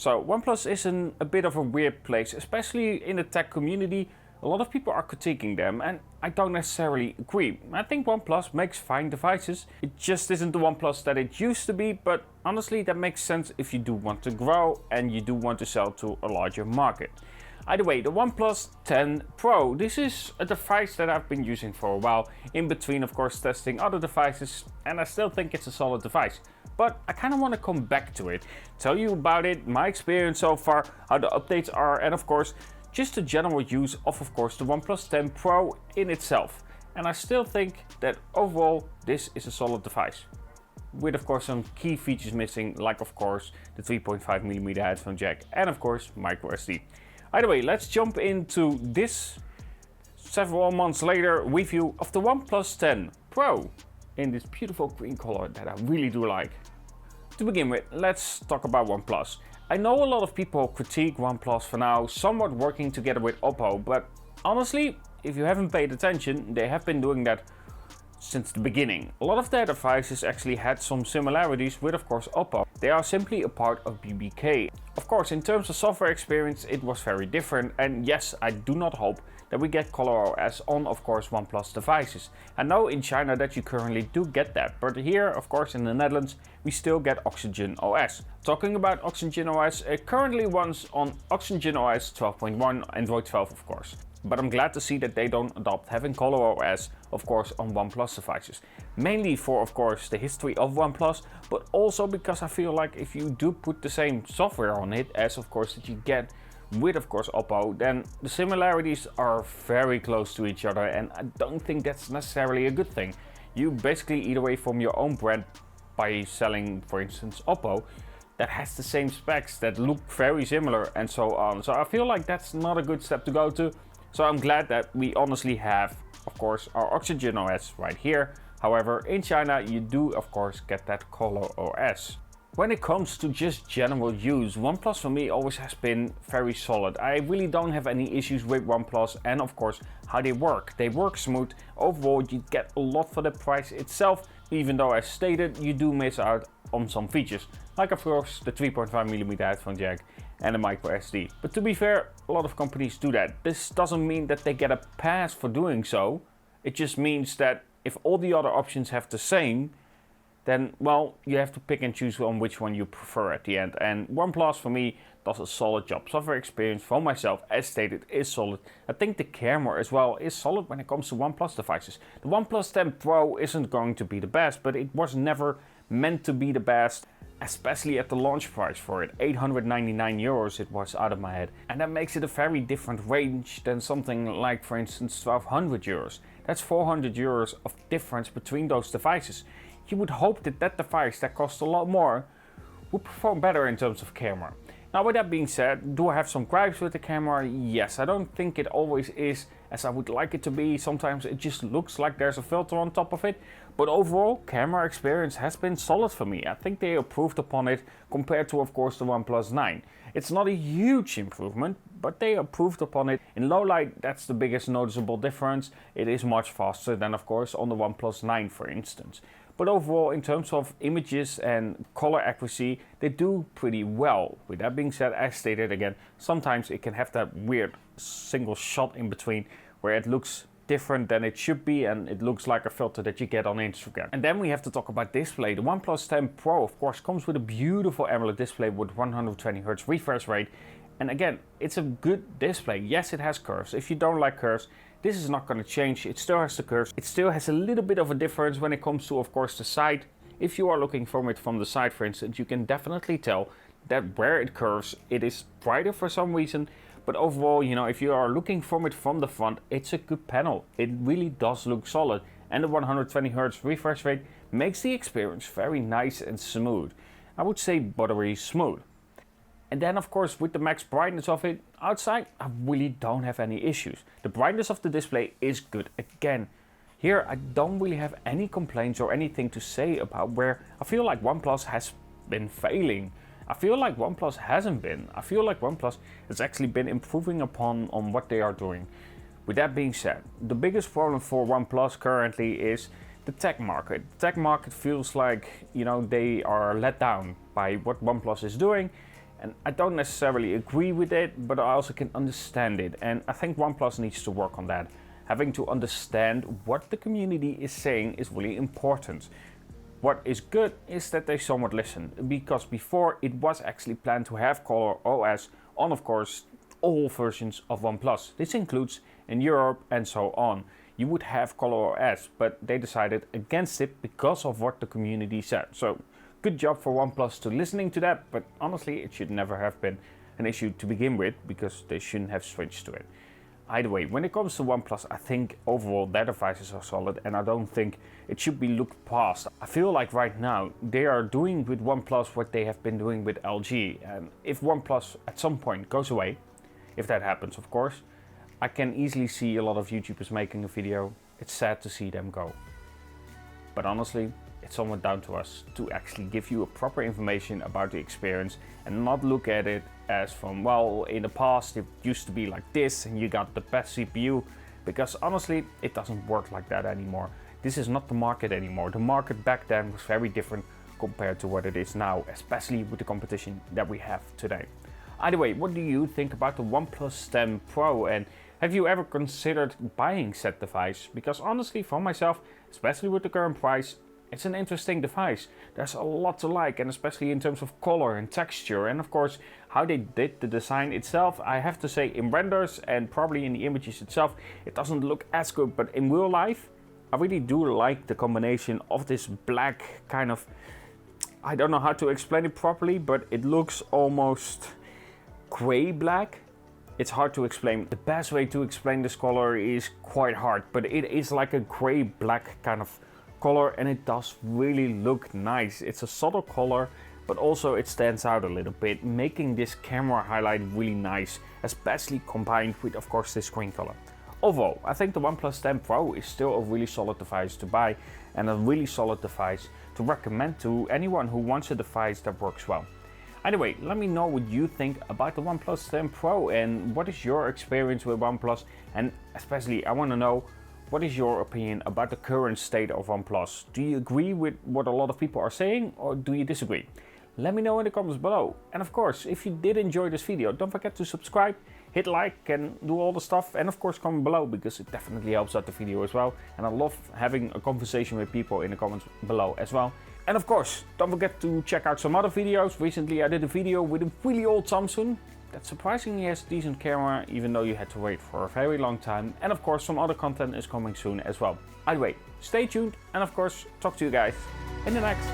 So OnePlus is in a bit of a weird place, especially in the tech community. A lot of people are critiquing them and I don't necessarily agree. I think OnePlus makes fine devices. It just isn't the OnePlus that it used to be, but honestly that makes sense if you do want to grow and you do want to sell to a larger market. Either way, the OnePlus 10 Pro. This is a device that I've been using for a while, in between of course testing other devices, and I still think it's a solid device. But I kind of want to come back to it, tell you about it, my experience so far, how the updates are, and of course just the general use of course the OnePlus 10 Pro in itself. And I still think that overall this is a solid device, with of course some key features missing, like of course the 3.5mm headphone jack and of course micro SD. Either way, let's jump into this several months later review of the OnePlus 10 Pro in this beautiful green color that I really do like. To begin with, let's talk about OnePlus. I know a lot of people critique OnePlus for now somewhat working together with Oppo, but honestly, if you haven't paid attention, they have been doing that since the beginning. A lot of their devices actually had some similarities with of course Oppo. They are simply a part of BBK. Of course, in terms of software experience, it was very different, and yes, I do not hope that we get ColorOS on of course OnePlus devices. I know in China that you currently do get that, but here of course in the Netherlands we still get Oxygen OS. Talking about Oxygen OS, it currently runs on Oxygen OS 12.1, Android 12 of course. But I'm glad to see that they don't adopt having ColorOS of course on OnePlus devices. Mainly for of course the history of OnePlus, but also because I feel like if you do put the same software on it as of course that you get with of course Oppo, then the similarities are very close to each other, and I don't think that's necessarily a good thing. You basically eat away from your own brand by selling, for instance, Oppo that has the same specs, that look very similar and so on. So I feel like that's not a good step to go to. So I'm glad that we honestly have of course our Oxygen OS right here. However, in China you do of course get that ColorOS. When it comes to just general use, OnePlus for me always has been very solid. I really don't have any issues with OnePlus and of course how they work. They work smooth. Overall you get a lot for the price itself, even though as stated you do miss out on some features, like of course the 3.5mm headphone jack and a micro SD. But to be fair, a lot of companies do that. This doesn't mean that they get a pass for doing so. It just means that if all the other options have the same, then well, you have to pick and choose on which one you prefer at the end. And OnePlus for me does a solid job. Software experience for myself, as stated, is solid. I think the camera as well is solid when it comes to OnePlus devices. The OnePlus 10 Pro isn't going to be the best, but it was never meant to be the best, especially at the launch price for it. 899 euros it was out of my head. And that makes it a very different range than something like, for instance, 1200 euros. That's 400 euros of difference between those devices. You would hope that that device that costs a lot more would perform better in terms of camera. Now with that being said, do I have some gripes with the camera? Yes, I don't think it always is as I would like it to be. Sometimes it just looks like there's a filter on top of it. But overall, camera experience has been solid for me. I think they improved upon it compared to of course the OnePlus 9. It's not a huge improvement, but they improved upon it. In low light, that's the biggest noticeable difference. It is much faster than of course on the OnePlus 9 for instance. But overall, in terms of images and color accuracy, they do pretty well. With that being said, as stated again, sometimes it can have that weird single shot in between where it looks different than it should be and it looks like a filter that you get on Instagram. And then we have to talk about display. The OnePlus 10 Pro of course comes with a beautiful AMOLED display with 120Hz refresh rate. And again, it's a good display. Yes, it has curves. If you don't like curves, this is not going to change. It still has the curves. It still has a little bit of a difference when it comes to of course the side. If you are looking from it from the side for instance, you can definitely tell that where it curves, it is brighter for some reason. But overall, you know, if you are looking from it from the front, it's a good panel. It really does look solid. And the 120Hz refresh rate makes the experience very nice and smooth. I would say buttery smooth. And then of course with the max brightness of it, outside I really don't have any issues. The brightness of the display is good. Again, here I don't really have any complaints or anything to say about where I feel like OnePlus has been failing. I feel like OnePlus hasn't been. I feel like OnePlus has actually been improving upon what they are doing. With that being said, the biggest problem for OnePlus currently is the tech market. The tech market feels like, you know, they are let down by what OnePlus is doing. And I don't necessarily agree with it, but I also can understand it. And I think OnePlus needs to work on that. Having to understand what the community is saying is really important. What is good is that they somewhat listen, because before it was actually planned to have Color OS on, of course, all versions of OnePlus. This includes in Europe and so on. You would have Color OS, but they decided against it because of what the community said. So good job for OnePlus to listening to that, but honestly it should never have been an issue to begin with, because they shouldn't have switched to it. Either way, when it comes to OnePlus, I think overall their devices are solid, and I don't think it should be looked past. I feel like right now they are doing with OnePlus what they have been doing with LG, and if OnePlus at some point goes away, if that happens of course, I can easily see a lot of YouTubers making a video. It's sad to see them go. But honestly, it's somewhat down to us to actually give you a proper information about the experience and not look at it as from, well, in the past it used to be like this and you got the best CPU, because honestly it doesn't work like that anymore. This is not the market anymore. The market back then was very different compared to what it is now, especially with the competition that we have today. Either way, what do you think about the OnePlus 10 Pro, and have you ever considered buying said device? Because honestly, for myself, especially with the current price, it's an interesting device. There's a lot to like, and especially in terms of color and texture, and of course how they did the design itself. I have to say, in renders and probably in the images itself, it doesn't look as good, but in real life I really do like the combination of this black kind of, I don't know how to explain it properly, but it looks almost gray black. It's hard to explain. The best way to explain this color is quite hard, but it is like a gray black kind of color, and it does really look nice. It's a subtle color, but also it stands out a little bit, making this camera highlight really nice, especially combined with, of course, this screen color. Overall, I think the OnePlus 10 Pro is still a really solid device to buy, and a really solid device to recommend to anyone who wants a device that works well. Either way, let me know what you think about the OnePlus 10 Pro, and what is your experience with OnePlus, and especially I want to know, what is your opinion about the current state of OnePlus? Do you agree with what a lot of people are saying, or do you disagree? Let me know in the comments below. And of course, if you did enjoy this video, don't forget to subscribe, hit like and do all the stuff, and of course comment below, because it definitely helps out the video as well. And I love having a conversation with people in the comments below as well. And of course, don't forget to check out some other videos. Recently I did a video with a really old Samsung that surprisingly has a decent camera, even though you had to wait for a very long time. And of course some other content is coming soon as well. Either way, stay tuned, and of course talk to you guys in the next